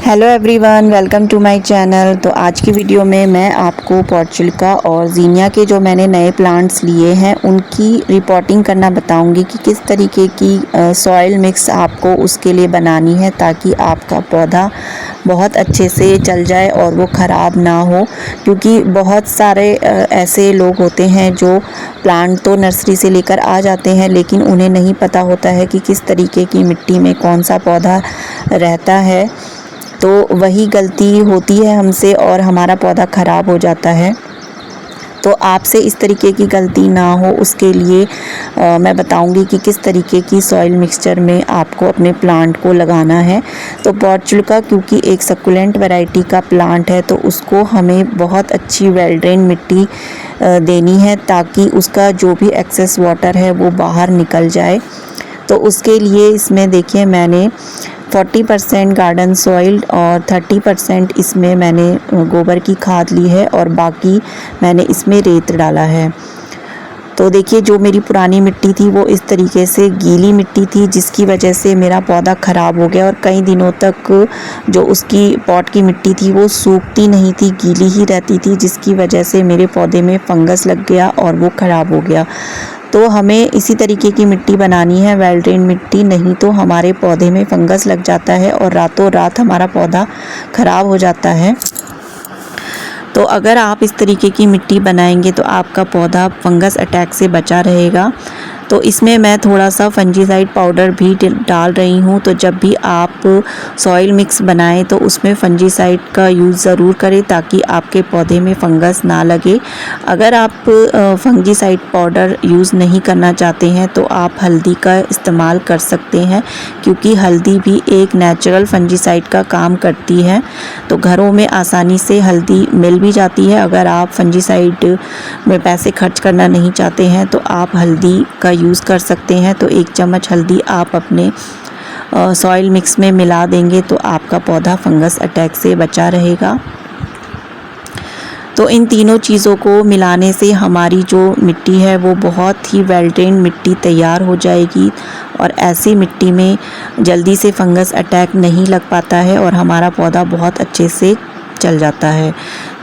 Hello everyone, welcome to my channel. तो आज की वीडियो में मैं आपको पोर्चुलिका और ज़ीनिया के जो मैंने नए प्लांट्स लिए हैं उनकी रिपोर्टिंग करना बताऊंगी कि किस तरीके की सॉइल मिक्स आपको उसके लिए बनानी है ताकि आपका पौधा बहुत अच्छे से चल जाए और वो ख़राब ना हो। क्योंकि बहुत सारे ऐसे लोग होते हैं जो प्लांट तो नर्सरी से लेकर आ जाते हैं लेकिन उन्हें नहीं पता होता है कि किस तरीके की मिट्टी में कौन सा पौधा रहता है, तो वही गलती होती है हमसे और हमारा पौधा ख़राब हो जाता है। तो आपसे इस तरीके की गलती ना हो उसके लिए मैं बताऊंगी कि किस तरीके की सॉइल मिक्सचर में आपको अपने प्लांट को लगाना है। तो पोर्चुलिका क्योंकि एक सक्कुलेंट वैरायटी का प्लांट है तो उसको हमें बहुत अच्छी वेल ड्रेन मिट्टी देनी है ताकि उसका जो भी एक्सेस वाटर है वो बाहर निकल जाए। तो उसके लिए इसमें देखिए मैंने 40% गार्डन सॉइल और 30% इसमें मैंने गोबर की खाद ली है और बाकी मैंने इसमें रेत डाला है। तो देखिए जो मेरी पुरानी मिट्टी थी वो इस तरीके से गीली मिट्टी थी जिसकी वजह से मेरा पौधा ख़राब हो गया और कई दिनों तक जो उसकी पॉट की मिट्टी थी वो सूखती नहीं थी, गीली ही रहती थी, जिसकी वजह से मेरे पौधे में फंगस लग गया और वो ख़राब हो गया। तो हमें इसी तरीके की मिट्टी बनानी है, वेल ड्रेन मिट्टी, नहीं तो हमारे पौधे में फंगस लग जाता है और रातों रात हमारा पौधा ख़राब हो जाता है। तो अगर आप इस तरीके की मिट्टी बनाएंगे तो आपका पौधा फंगस अटैक से बचा रहेगा। तो इसमें मैं थोड़ा सा फंजीसाइड पाउडर भी डाल रही हूँ। तो जब भी आप सॉइल मिक्स बनाएं तो उसमें फंजीसाइड का यूज़ ज़रूर करें ताकि आपके पौधे में फंगस ना लगे। अगर आप फंजीसाइड पाउडर यूज़ नहीं करना चाहते हैं तो आप हल्दी का इस्तेमाल कर सकते हैं क्योंकि हल्दी भी एक नेचुरल फंजीसाइड का काम करती है। तो घरों में आसानी से हल्दी मिल भी जाती है। अगर आप फंजीसाइड में पैसे खर्च करना नहीं चाहते हैं तो आप हल्दी का यूज़ कर सकते हैं। तो 1 चम्मच हल्दी आप अपने सॉइल मिक्स में मिला देंगे तो आपका पौधा फंगस अटैक से बचा रहेगा। तो इन तीनों चीज़ों को मिलाने से हमारी जो मिट्टी है वो बहुत ही वेल ड्रेन मिट्टी तैयार हो जाएगी और ऐसी मिट्टी में जल्दी से फंगस अटैक नहीं लग पाता है और हमारा पौधा बहुत अच्छे से चल जाता है।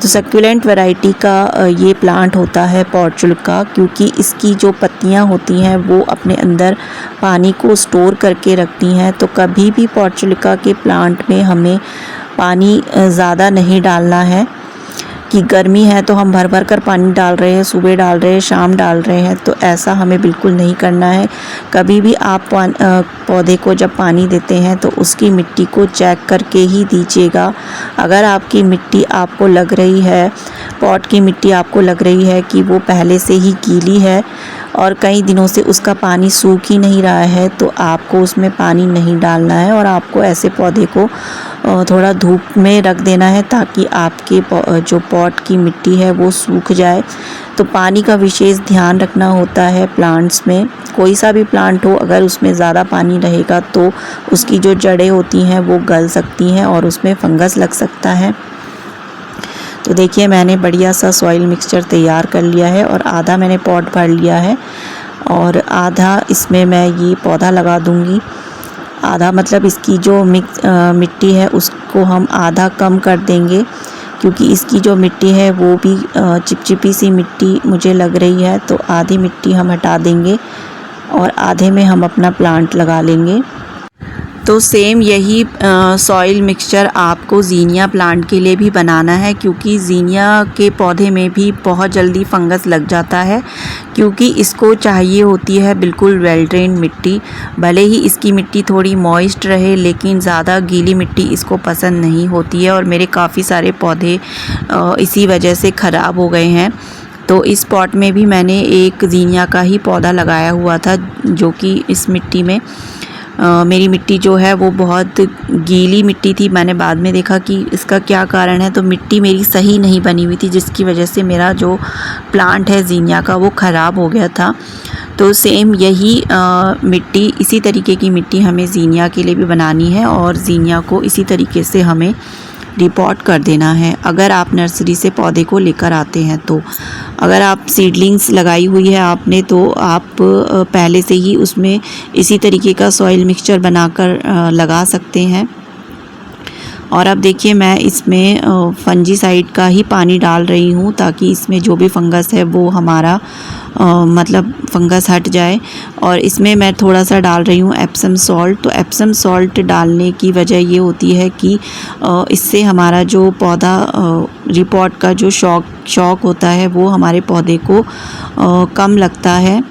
तो सक्यूलेंट वैरायटी का ये प्लांट होता है पोर्चुलिका, क्योंकि इसकी जो पत्तियां होती हैं वो अपने अंदर पानी को स्टोर करके रखती हैं। तो कभी भी पोर्चुलिका के प्लांट में हमें पानी ज़्यादा नहीं डालना है कि गर्मी है तो हम भर भर कर पानी डाल रहे हैं, सुबह डाल रहे हैं, शाम डाल रहे हैं, तो ऐसा हमें बिल्कुल नहीं करना है। कभी भी आप पौधे को जब पानी देते हैं तो उसकी मिट्टी को चेक करके ही दीजिएगा। अगर आपकी मिट्टी आपको लग रही है, पॉट की मिट्टी आपको लग रही है कि वो पहले से ही गीली है और कई दिनों से उसका पानी सूख ही नहीं रहा है तो आपको उसमें पानी नहीं डालना है और आपको ऐसे पौधे को थोड़ा धूप में रख देना है ताकि आपके जो पॉट की मिट्टी है वो सूख जाए। तो पानी का विशेष ध्यान रखना होता है प्लांट्स में। कोई सा भी प्लांट हो, अगर उसमें ज़्यादा पानी रहेगा तो उसकी जो जड़ें होती हैं वो गल सकती हैं और उसमें फंगस लग सकता है। तो देखिए मैंने बढ़िया सा सॉइल मिक्सचर तैयार कर लिया है और आधा मैंने पॉट भर लिया है और आधा इसमें मैं ये पौधा लगा दूंगी। आधा मतलब इसकी जो मिट्टी है उसको हम आधा कम कर देंगे क्योंकि इसकी जो मिट्टी है वो भी चिपचिपी सी मिट्टी मुझे लग रही है। तो आधी मिट्टी हम हटा देंगे और आधे में हम अपना प्लांट लगा लेंगे। तो सेम यही सॉइल मिक्सचर आपको ज़ीनिया प्लांट के लिए भी बनाना है क्योंकि ज़ीनिया के पौधे में भी बहुत जल्दी फंगस लग जाता है क्योंकि इसको चाहिए होती है बिल्कुल वेल ड्रेन मिट्टी। भले ही इसकी मिट्टी थोड़ी मॉइस्ट रहे लेकिन ज़्यादा गीली मिट्टी इसको पसंद नहीं होती है और मेरे काफ़ी सारे पौधे इसी वजह से ख़राब हो गए हैं। तो इस पॉट में भी मैंने एक ज़ीनिया का ही पौधा लगाया हुआ था जो कि इस मिट्टी में मेरी मिट्टी जो है वो बहुत गीली मिट्टी थी। मैंने बाद में देखा कि इसका क्या कारण है, तो मिट्टी मेरी सही नहीं बनी हुई थी जिसकी वजह से मेरा जो प्लांट है ज़ीनिया का वो ख़राब हो गया था। तो सेम यही मिट्टी, इसी तरीके की मिट्टी हमें ज़ीनिया के लिए भी बनानी है और ज़ीनिया को इसी तरीके से हमें रिपोर्ट कर देना है अगर आप नर्सरी से पौधे को लेकर आते हैं। तो अगर आप सीडलिंग्स लगाई हुई है आपने तो आप पहले से ही उसमें इसी तरीके का सॉइल मिक्सचर बनाकर लगा सकते हैं और अब देखिए मैं इसमें फंजीसाइड का ही पानी डाल रही हूँ ताकि इसमें जो भी फंगस है वो हमारा मतलब फंगस हट जाए। और इसमें मैं थोड़ा सा डाल रही हूँ एप्सम सॉल्ट। तो एप्सम सॉल्ट डालने की वजह ये होती है कि इससे हमारा जो पौधा रिपोर्ट का जो शौक होता है वो हमारे पौधे को कम लगता है,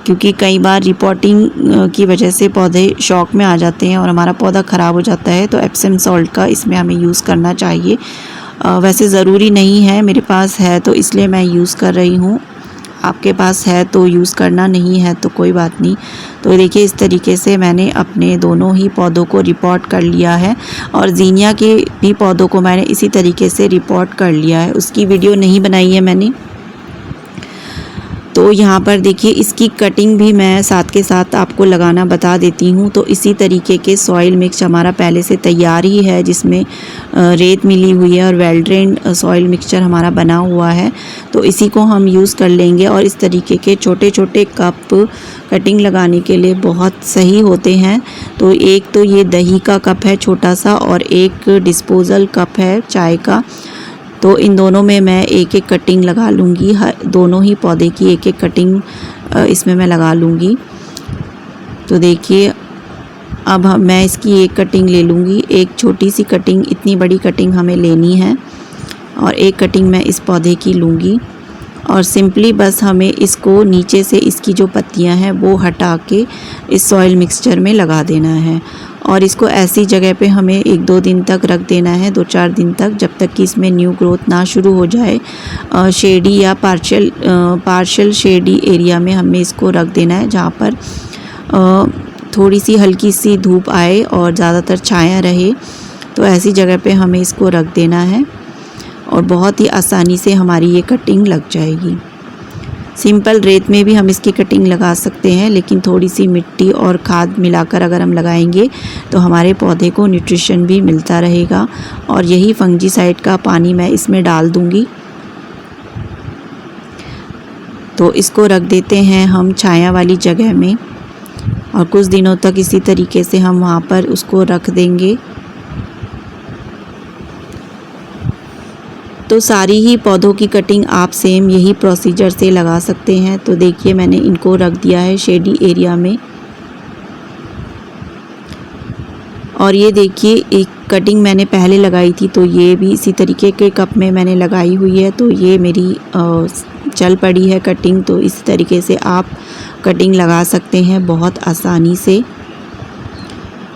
क्योंकि कई बार रिपोर्टिंग की वजह से पौधे शॉक में आ जाते हैं और हमारा पौधा ख़राब हो जाता है। तो एप्सम सॉल्ट का इसमें हमें यूज़ करना चाहिए। वैसे ज़रूरी नहीं है, मेरे पास है तो इसलिए मैं यूज़ कर रही हूँ। आपके पास है तो यूज़ करना, नहीं है तो कोई बात नहीं। तो देखिए इस तरीके से मैंने अपने दोनों ही पौधों को रिपोर्ट कर लिया है और ज़ीनिया के भी पौधों को मैंने इसी तरीके से रिपोर्ट कर लिया है। उसकी वीडियो नहीं बनाई है मैंने। तो यहाँ पर देखिए इसकी कटिंग भी मैं साथ के साथ आपको लगाना बता देती हूँ। तो इसी तरीके के सॉइल मिक्स हमारा पहले से तैयार ही है, जिसमें रेत मिली हुई है और वेल ड्रेन्ड सॉइल मिक्सचर हमारा बना हुआ है। तो इसी को हम यूज़ कर लेंगे और इस तरीके के छोटे छोटे कप कटिंग लगाने के लिए बहुत सही होते हैं। तो एक तो ये दही का कप है छोटा सा और एक डिस्पोज़ल कप है चाय का। तो इन दोनों में मैं एक एक कटिंग लगा लूँगी, दोनों ही पौधे की एक एक कटिंग इसमें मैं लगा लूँगी। तो देखिए अब मैं इसकी एक कटिंग ले लूँगी, एक छोटी सी कटिंग, इतनी बड़ी कटिंग हमें लेनी है और एक कटिंग मैं इस पौधे की लूँगी और सिंपली बस हमें इसको नीचे से इसकी जो पत्तियां हैं वो हटा के इस सॉइल मिक्सचर में लगा देना है और इसको ऐसी जगह पे हमें 1-2 दिन तक रख देना है, 2-4 दिन तक, जब तक कि इसमें न्यू ग्रोथ ना शुरू हो जाए। शेडी या पार्शियल शेडी एरिया में हमें इसको रख देना है, जहाँ पर थोड़ी सी हल्की सी धूप आए और ज़्यादातर छाया रहे। तो ऐसी जगह पे हमें इसको रख देना है और बहुत ही आसानी से हमारी ये कटिंग लग जाएगी। सिंपल रेत में भी हम इसकी कटिंग लगा सकते हैं, लेकिन थोड़ी सी मिट्टी और खाद मिलाकर अगर हम लगाएंगे तो हमारे पौधे को न्यूट्रिशन भी मिलता रहेगा। और यही फंजीसाइड का पानी मैं इसमें डाल दूंगी। तो इसको रख देते हैं हम छाया वाली जगह में और कुछ दिनों तक इसी तरीके से हम वहाँ पर उसको रख देंगे। तो सारी ही पौधों की कटिंग आप सेम यही प्रोसीजर से लगा सकते हैं। तो देखिए मैंने इनको रख दिया है शेडी एरिया में और ये देखिए एक कटिंग मैंने पहले लगाई थी, तो ये भी इसी तरीके के कप में मैंने लगाई हुई है। तो ये मेरी चल पड़ी है कटिंग। तो इस तरीके से आप कटिंग लगा सकते हैं बहुत आसानी से।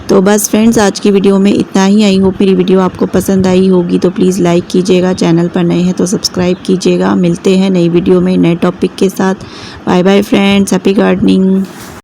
तो बस फ्रेंड्स आज की वीडियो में इतना ही। आई होप मेरी वीडियो आपको पसंद आई होगी। तो प्लीज़ लाइक कीजिएगा, चैनल पर नए हैं तो सब्सक्राइब कीजिएगा। मिलते हैं नई वीडियो में नए टॉपिक के साथ। Bye bye friends, happy gardening.